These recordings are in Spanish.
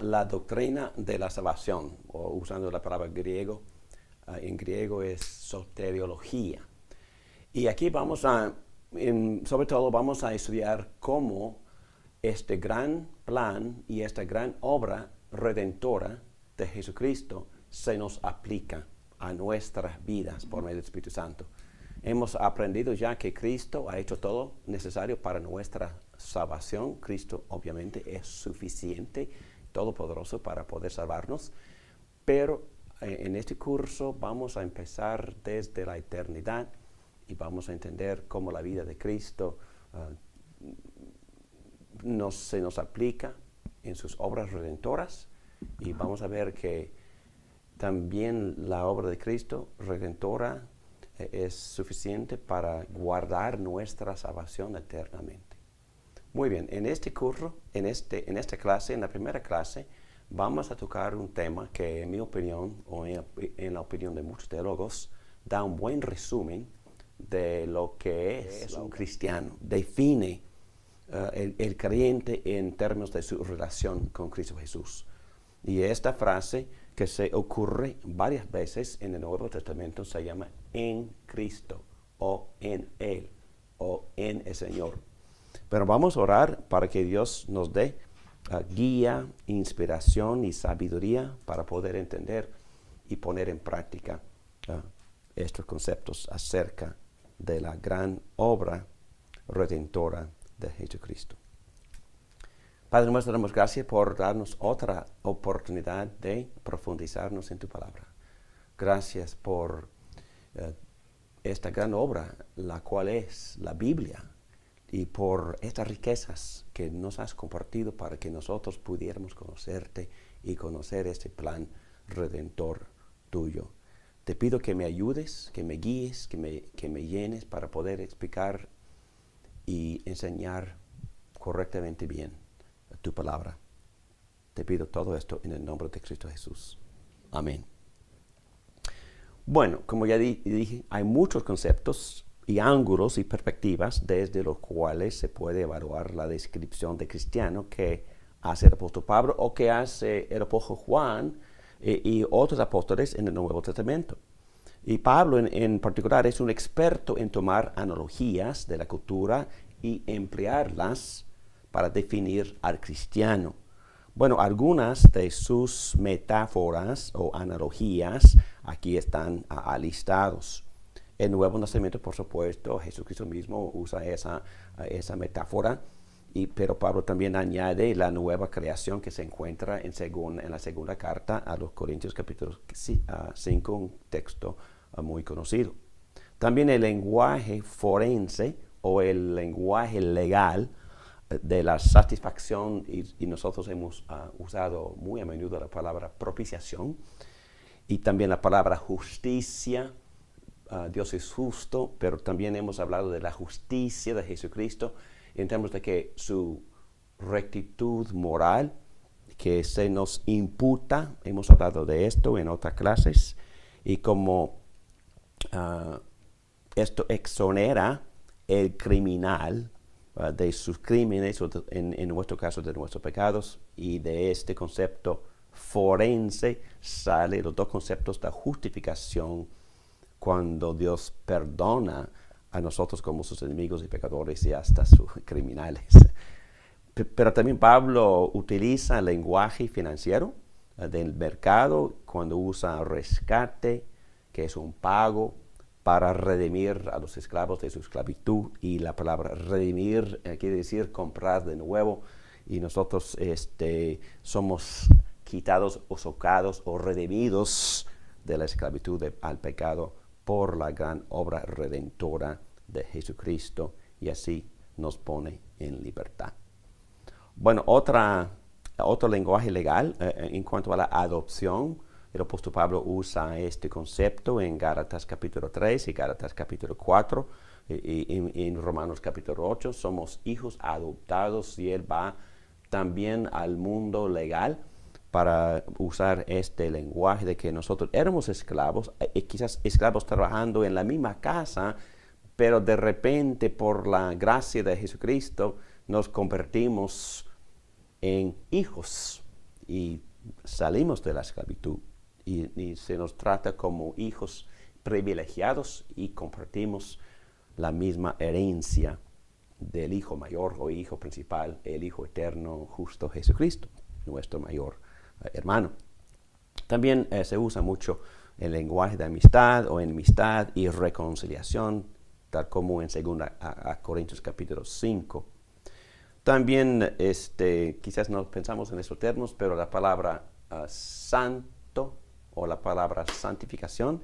La doctrina de la salvación, o usando la palabra griego, en griego es soteriología. Y aquí sobre todo vamos a estudiar cómo este gran plan y esta gran obra redentora de Jesucristo se nos aplica a nuestras vidas por medio del Espíritu Santo. Hemos aprendido ya que Cristo ha hecho todo necesario para nuestra salvación. Cristo obviamente es suficiente, todopoderoso para poder salvarnos, pero en este curso vamos a empezar desde la eternidad y vamos a entender cómo la vida de Cristo se nos aplica en sus obras redentoras, y vamos a ver que también la obra de Cristo redentora es suficiente para guardar nuestra salvación eternamente. Muy bien, en este curso, en esta clase, en la primera clase, vamos a tocar un tema que, en mi opinión, o en la opinión de muchos teólogos, da un buen resumen de lo que es un cristiano. Define el creyente en términos de su relación con Cristo Jesús. Y esta frase, que se ocurre varias veces en el Nuevo Testamento, se llama en Cristo, o en Él, o en el Señor. Pero vamos a orar para que Dios nos dé guía, inspiración y sabiduría para poder entender y poner en práctica estos conceptos acerca de la gran obra redentora de Jesucristo. Padre nuestro, damos gracias por darnos otra oportunidad de profundizarnos en tu palabra. Gracias por esta gran obra, la cual es la Biblia, y por estas riquezas que nos has compartido para que nosotros pudiéramos conocerte y conocer este plan redentor tuyo. Te pido que me ayudes, que me guíes, que me llenes para poder explicar y enseñar correctamente bien tu palabra. Te pido todo esto en el nombre de Cristo Jesús. Amén. Bueno, como ya dije, hay muchos conceptos y ángulos y perspectivas desde los cuales se puede evaluar la descripción de cristiano que hace el apóstol Pablo o que hace el apóstol Juan y otros apóstoles en el Nuevo Testamento. Y Pablo en particular es un experto en tomar analogías de la cultura y emplearlas para definir al cristiano. Bueno, algunas de sus metáforas o analogías aquí están alistados. El Nuevo Nacimiento, por supuesto, Jesucristo mismo usa esa metáfora, pero Pablo también añade la nueva creación que se encuentra en la segunda carta a los Corintios capítulo 5, un texto muy conocido. También el lenguaje forense o el lenguaje legal de la satisfacción, y nosotros hemos usado muy a menudo la palabra propiciación y también la palabra justicia. Dios es justo, pero también hemos hablado de la justicia de Jesucristo en términos de que su rectitud moral que se nos imputa, hemos hablado de esto en otras clases, y como esto exonera el criminal de sus crímenes, o en nuestro caso de nuestros pecados, y de este concepto forense sale los dos conceptos de justificación, cuando Dios perdona a nosotros como sus enemigos y pecadores y hasta sus criminales. Pero también Pablo utiliza el lenguaje financiero del mercado cuando usa rescate, que es un pago para redimir a los esclavos de su esclavitud. Y la palabra redimir quiere decir comprar de nuevo, y nosotros somos quitados o socados o redimidos de la esclavitud al pecado por la gran obra redentora de Jesucristo, y así nos pone en libertad. Bueno, otro lenguaje legal en cuanto a la adopción, el apóstol Pablo usa este concepto en Gálatas capítulo 3 y Gálatas capítulo 4, y en Romanos capítulo 8, somos hijos adoptados, y él va también al mundo legal para usar este lenguaje de que nosotros éramos esclavos, quizás esclavos trabajando en la misma casa, pero de repente por la gracia de Jesucristo nos convertimos en hijos y salimos de la esclavitud y se nos trata como hijos privilegiados y compartimos la misma herencia del hijo mayor o hijo principal, el hijo eterno, justo Jesucristo, nuestro mayor hermano. También se usa mucho el lenguaje de amistad o enemistad y reconciliación, tal como en 2 Corintios capítulo 5. También quizás no pensamos en esos términos, pero la palabra santo o la palabra santificación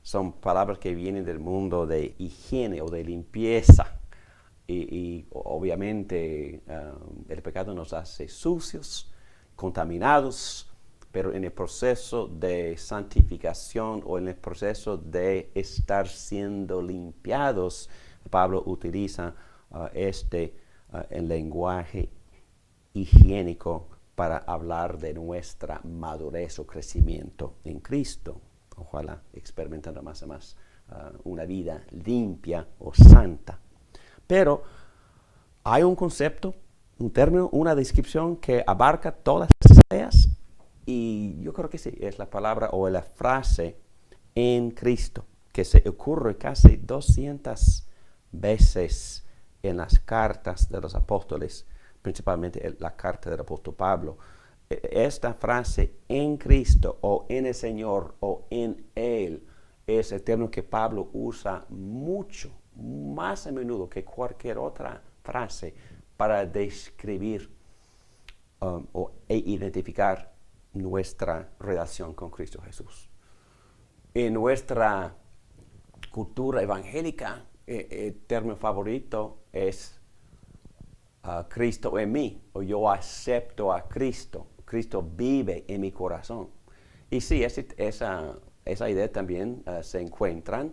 son palabras que vienen del mundo de higiene o de limpieza. Y obviamente el pecado nos hace sucios, contaminados, pero en el proceso de santificación o en el proceso de estar siendo limpiados, Pablo utiliza el lenguaje higiénico para hablar de nuestra madurez o crecimiento en Cristo. Ojalá experimentando más y más una vida limpia o santa. Pero hay un concepto, un término, una descripción que abarca todas estas ideas y yo creo que sí, es la palabra o la frase en Cristo, que se ocurre casi 200 veces en las cartas de los apóstoles, principalmente la carta del apóstol Pablo. Esta frase en Cristo o en el Señor o en Él es el término que Pablo usa mucho, más a menudo que cualquier otra frase para describir e identificar nuestra relación con Cristo Jesús. En nuestra cultura evangélica, el término favorito es Cristo en mí, o yo acepto a Cristo. Cristo vive en mi corazón. Y sí, esa idea también se encuentra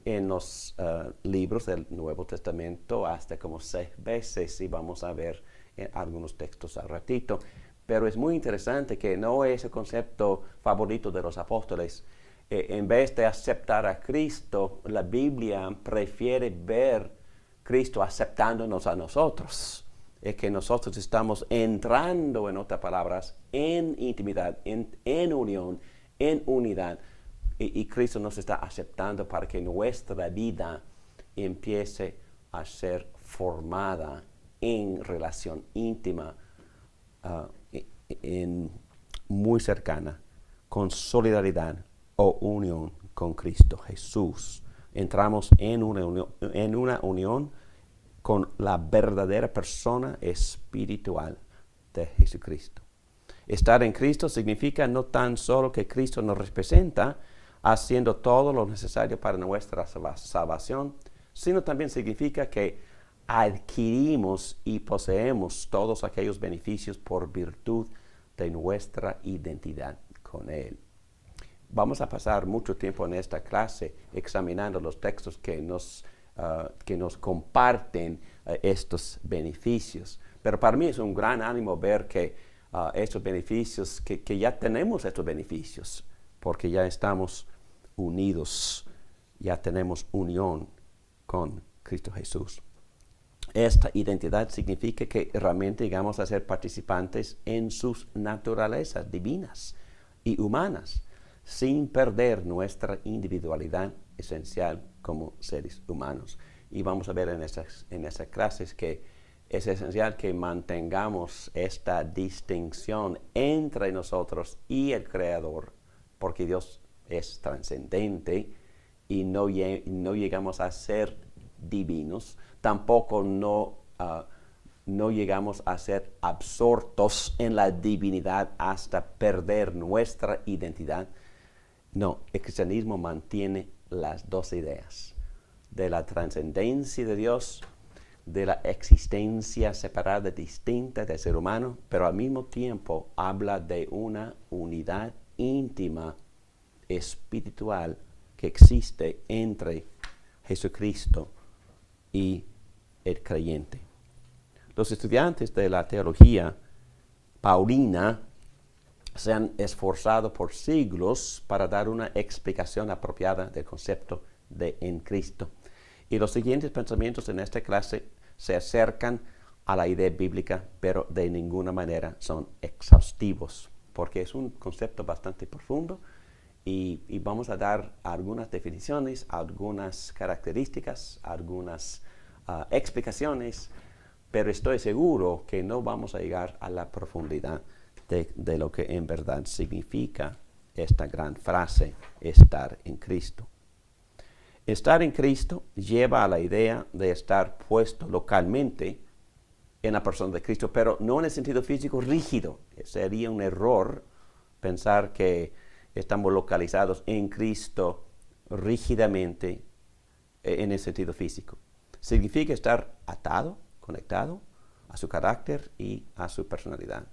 en los libros del Nuevo Testamento hasta como 6 veces, y vamos a ver algunos textos al ratito. Pero es muy interesante que no es el concepto favorito de los apóstoles. En vez de aceptar a Cristo, la Biblia prefiere ver Cristo aceptándonos a nosotros. Es que nosotros estamos entrando, en otras palabras, en intimidad, en unión, en unidad. Y Cristo nos está aceptando para que nuestra vida empiece a ser formada en relación íntima, muy cercana, con solidaridad o unión con Cristo Jesús. Entramos en una unión con la verdadera persona espiritual de Jesucristo. Estar en Cristo significa no tan solo que Cristo nos representa, haciendo todo lo necesario para nuestra salvación, sino también significa que adquirimos y poseemos todos aquellos beneficios por virtud de nuestra identidad con Él. Vamos a pasar mucho tiempo en esta clase examinando los textos que nos comparten estos beneficios. Pero para mí es un gran ánimo ver que estos beneficios, que ya tenemos estos beneficios, porque ya estamos unidos, ya tenemos unión con Cristo Jesús. Esta identidad significa que realmente llegamos a ser participantes en sus naturalezas divinas y humanas, sin perder nuestra individualidad esencial como seres humanos. Y vamos a ver en esas clases que es esencial que mantengamos esta distinción entre nosotros y el Creador, porque Dios es trascendente y no llegamos a ser divinos, tampoco no llegamos a ser absortos en la divinidad hasta perder nuestra identidad. No, el cristianismo mantiene las dos ideas, de la trascendencia de Dios, de la existencia separada, distinta del ser humano, pero al mismo tiempo habla de una unidad íntima, espiritual, que existe entre Jesucristo y el creyente. Los estudiantes de la teología paulina se han esforzado por siglos para dar una explicación apropiada del concepto de en Cristo. Y los siguientes pensamientos en esta clase se acercan a la idea bíblica, pero de ninguna manera son exhaustivos, porque es un concepto bastante profundo y vamos a dar algunas definiciones, algunas características, algunas explicaciones, pero estoy seguro que no vamos a llegar a la profundidad de lo que en verdad significa esta gran frase, estar en Cristo. Estar en Cristo lleva a la idea de estar puesto localmente en la persona de Cristo, pero no en el sentido físico rígido. Sería un error pensar que estamos localizados en Cristo rígidamente en el sentido físico. Significa estar atado, conectado a su carácter y a su personalidad.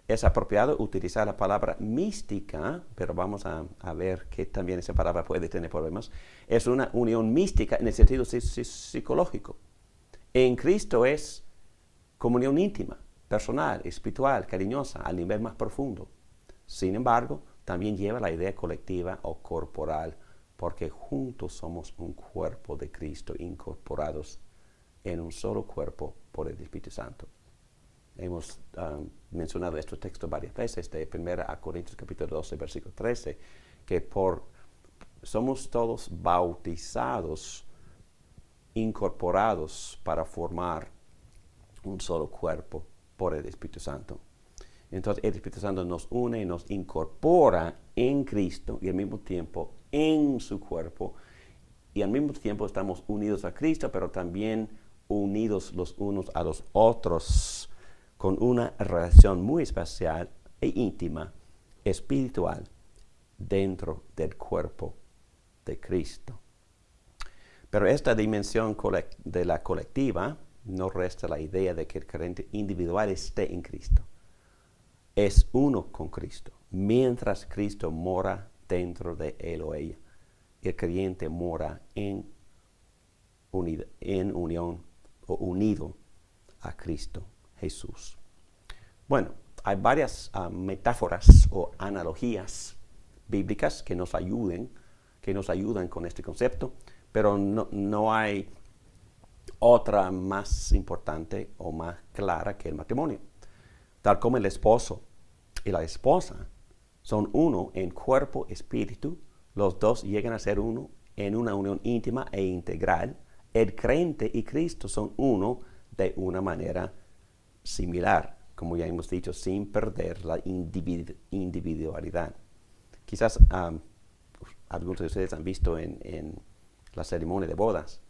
Es apropiado utilizar la palabra mística, pero vamos a ver que también esa palabra puede tener problemas. Es una unión mística en el sentido psicológico. En Cristo es comunión íntima, personal, espiritual, cariñosa, al nivel más profundo. Sin embargo, también lleva la idea colectiva o corporal, porque juntos somos un cuerpo de Cristo, incorporados en un solo cuerpo por el Espíritu Santo. Hemos mencionado estos textos varias veces, de 1 Corintios capítulo 12, versículo 13, que somos todos bautizados, incorporados para formar un solo cuerpo por el Espíritu Santo. Entonces el Espíritu Santo nos une y nos incorpora en Cristo y al mismo tiempo en su cuerpo, y al mismo tiempo estamos unidos a Cristo, pero también unidos los unos a los otros con una relación muy especial e íntima, espiritual, dentro del cuerpo de Cristo. Pero esta dimensión de la colectiva no resta la idea de que el creyente individual esté en Cristo. Es uno con Cristo, mientras Cristo mora dentro de él o ella. El creyente mora en unión o unido a Cristo Jesús. Bueno, hay varias metáforas o analogías bíblicas que nos ayudan con este concepto, pero no hay otra más importante o más clara que el matrimonio. Tal como el esposo y la esposa son uno en cuerpo, espíritu, los dos llegan a ser uno en una unión íntima e integral. El creyente y Cristo son uno de una manera similar, como ya hemos dicho, sin perder la individualidad. Quizás algunos de ustedes han visto en la ceremonia de bodas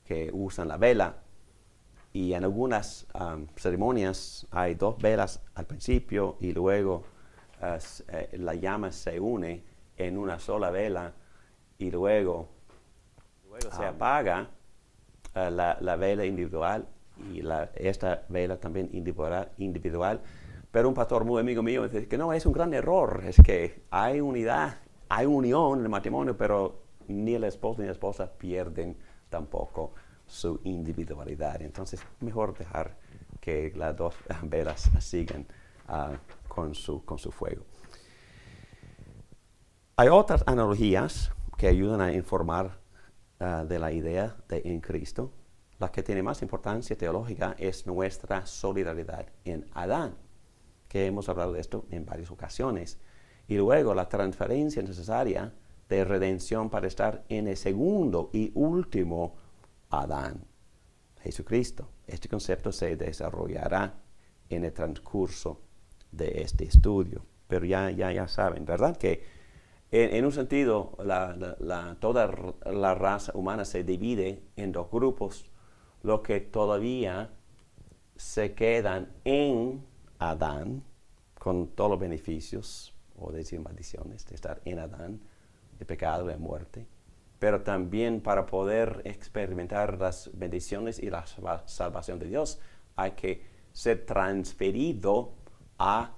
que usan la vela, y en algunas ceremonias hay dos velas al principio y luego la llama se une en una sola vela y luego se apaga la vela individual y esta vela también individual. Pero un pastor muy amigo mío dice que no, es un gran error, es que hay unidad, hay unión en el matrimonio, pero ni el esposo ni la esposa pierden tampoco su individualidad. Entonces, mejor dejar que las dos velas sigan con su fuego. Hay otras analogías que ayudan a informar de la idea de en Cristo. La que tiene más importancia teológica es nuestra solidaridad en Adán, que hemos hablado de esto en varias ocasiones. Y luego la transferencia necesaria de redención para estar en el segundo y último Adán, Jesucristo. Este concepto se desarrollará en el transcurso de este estudio. Pero ya saben, ¿verdad? Que en un sentido toda la raza humana se divide en dos grupos. Los que todavía se quedan en Adán, con todos los beneficios, o decir maldiciones, de estar en Adán, de pecado, de muerte. Pero también para poder experimentar las bendiciones y la salvación de Dios, hay que ser transferido a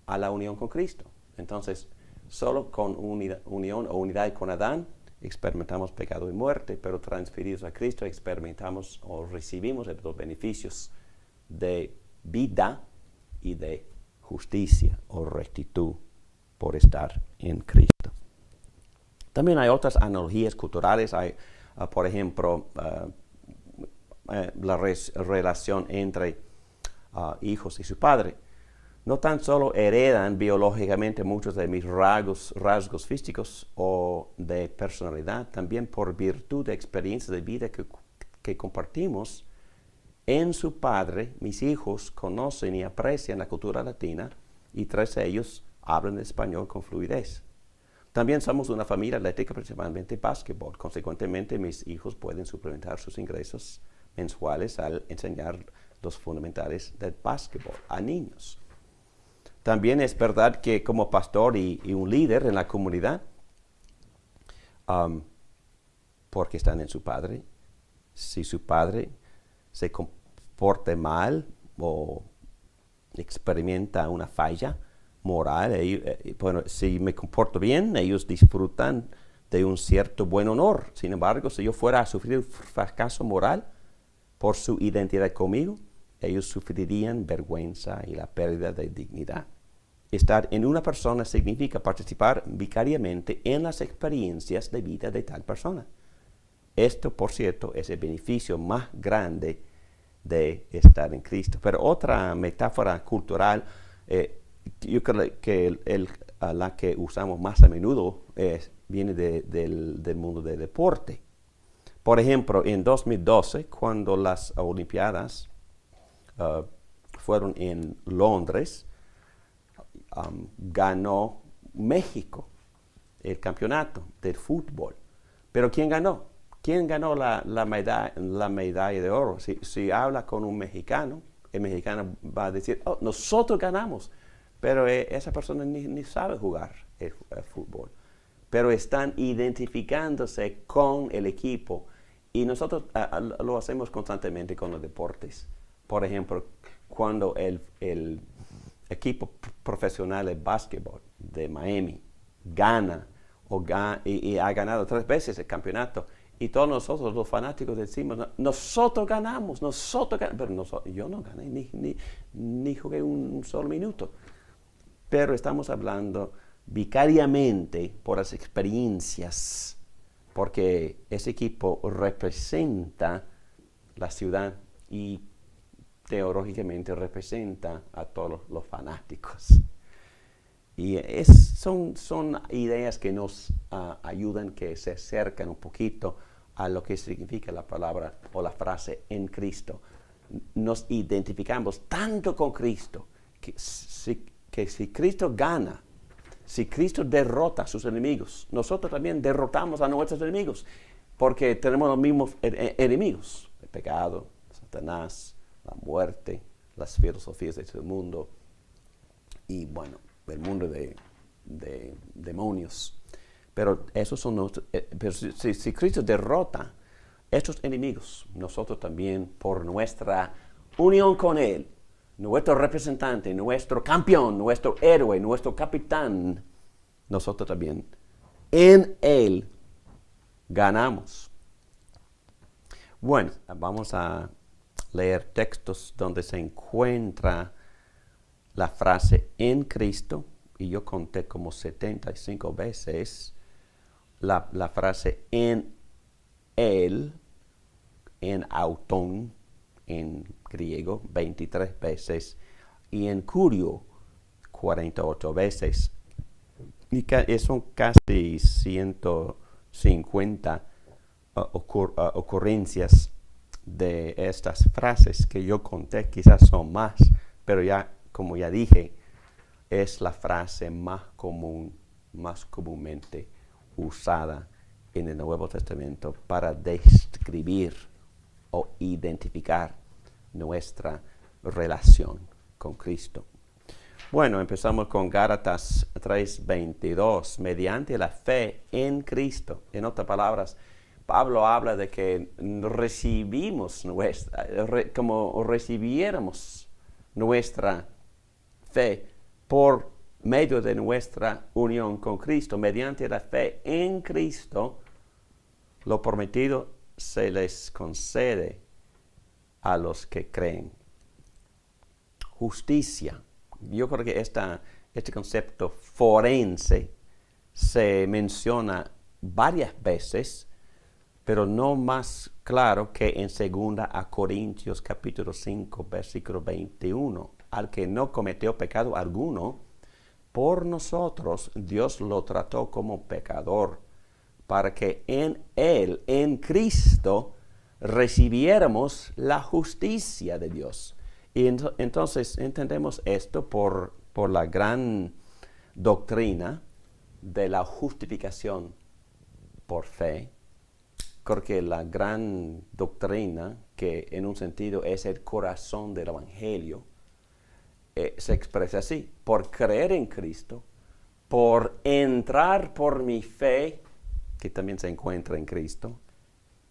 la unión con Cristo. Entonces, solo con unión o unidad con Adán, experimentamos pecado y muerte, pero transferidos a Cristo, experimentamos o recibimos los beneficios de vida y de justicia o rectitud por estar en Cristo. También hay otras analogías culturales. Hay, por ejemplo, la relación entre hijos y su padre. No tan solo heredan biológicamente muchos de mis rasgos físicos o de personalidad, también por virtud de experiencias de vida que compartimos. En su padre, mis hijos conocen y aprecian la cultura latina y tras ellos hablan español con fluidez. También somos una familia atlética, principalmente básquetbol. Consecuentemente, mis hijos pueden suplementar sus ingresos mensuales al enseñar los fundamentales del básquetbol a niños. También es verdad que como pastor y un líder en la comunidad, porque están en su padre, si su padre se comporta mal o experimenta una falla moral, bueno, si me comporto bien, ellos disfrutan de un cierto buen honor. Sin embargo, si yo fuera a sufrir un fracaso moral por su identidad conmigo, ellos sufrirían vergüenza y la pérdida de dignidad. Estar en una persona significa participar vicariamente en las experiencias de vida de tal persona. Esto, por cierto, es el beneficio más grande de estar en Cristo. Pero otra metáfora cultural, yo creo que la que usamos más a menudo viene del mundo del deporte. Por ejemplo, en 2012, cuando las Olimpiadas fueron en Londres, ganó México el campeonato del fútbol. Pero ¿quién ganó? ¿Quién ganó la medalla de oro? Si habla con un mexicano, el mexicano va a decir, oh, nosotros ganamos. Pero esa persona ni sabe jugar el fútbol. Pero están identificándose con el equipo. Y nosotros lo hacemos constantemente con los deportes. Por ejemplo, cuando el equipo profesional de básquetbol de Miami gana y ha ganado 3 veces el campeonato, y todos nosotros los fanáticos decimos, nosotros ganamos, pero yo no gané, ni jugué un solo minuto. Pero estamos hablando vicariamente por las experiencias, porque ese equipo representa la ciudad y teológicamente representa a todos los fanáticos. Y son ideas que nos ayudan, que se acercan un poquito a lo que significa la palabra o la frase en Cristo. Nos identificamos tanto con Cristo que si Cristo gana, si Cristo derrota a sus enemigos, nosotros también derrotamos a nuestros enemigos, porque tenemos los mismos enemigos: el pecado, Satanás, la muerte, las filosofías de este mundo y, bueno, el mundo de demonios. Pero esos son pero si Cristo derrota estos enemigos, nosotros también, por nuestra unión con Él, nuestro representante, nuestro campeón, nuestro héroe, nuestro capitán, nosotros también en Él ganamos. Bueno, vamos a leer textos donde se encuentra la frase en Cristo, y yo conté como 75 veces la frase en Él, en auton, en griego, 23 veces, y en curio, 48 veces. Y son casi 150 ocurrencias de estas frases que yo conté. Quizás son más, pero ya, como ya dije, es la frase más comúnmente usada en el Nuevo Testamento para describir o identificar nuestra relación con Cristo. Bueno, empezamos con Gálatas 3:22. Mediante la fe en Cristo. En otras palabras, Pablo habla de que como recibiéramos nuestra fe por medio de nuestra unión con Cristo. Mediante la fe en Cristo, lo prometido se les concede a los que creen. Justicia, yo creo que este concepto forense se menciona varias veces, pero no más claro que en 2 capítulo 5, versículo 21. Al que no cometió pecado alguno, por nosotros Dios lo trató como pecador, para que en Él, en Cristo, recibiéramos la justicia de Dios. Y entonces entendemos esto por la gran doctrina de la justificación por fe. Creo que la gran doctrina, que en un sentido es el corazón del Evangelio, se expresa así: por creer en Cristo, por entrar por mi fe, que también se encuentra en Cristo,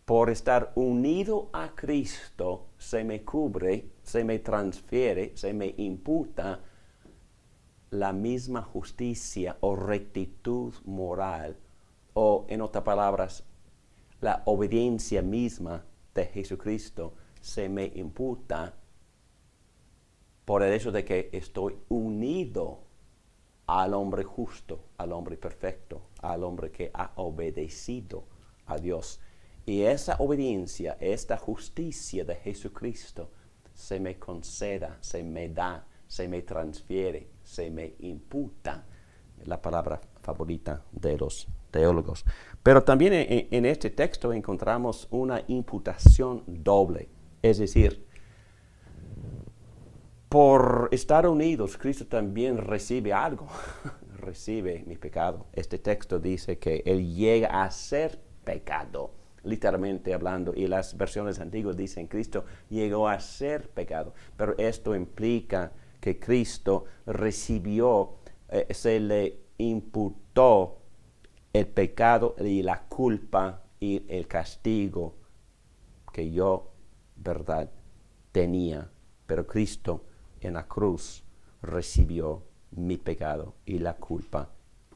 por estar unido a Cristo, se me cubre, se me transfiere, se me imputa la misma justicia o rectitud moral, o en otras palabras, la obediencia misma de Jesucristo se me imputa por el hecho de que estoy unido al hombre justo, al hombre perfecto, al hombre que ha obedecido a Dios. Y esa obediencia, esta justicia de Jesucristo se me conceda, se me da, se me transfiere, se me imputa. La palabra favorita de los teólogos. Pero también en este texto encontramos una imputación doble. Es decir, por estar unidos, Cristo también recibe algo. Recibe mi pecado. Este texto dice que Él llega a ser pecado, literalmente hablando, y las versiones antiguas dicen Cristo llegó a ser pecado. Pero esto implica que Cristo recibió, se le imputó el pecado y la culpa y el castigo que yo, verdad, tenía. Pero Cristo en la cruz recibió mi pecado y la culpa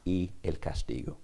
y el castigo.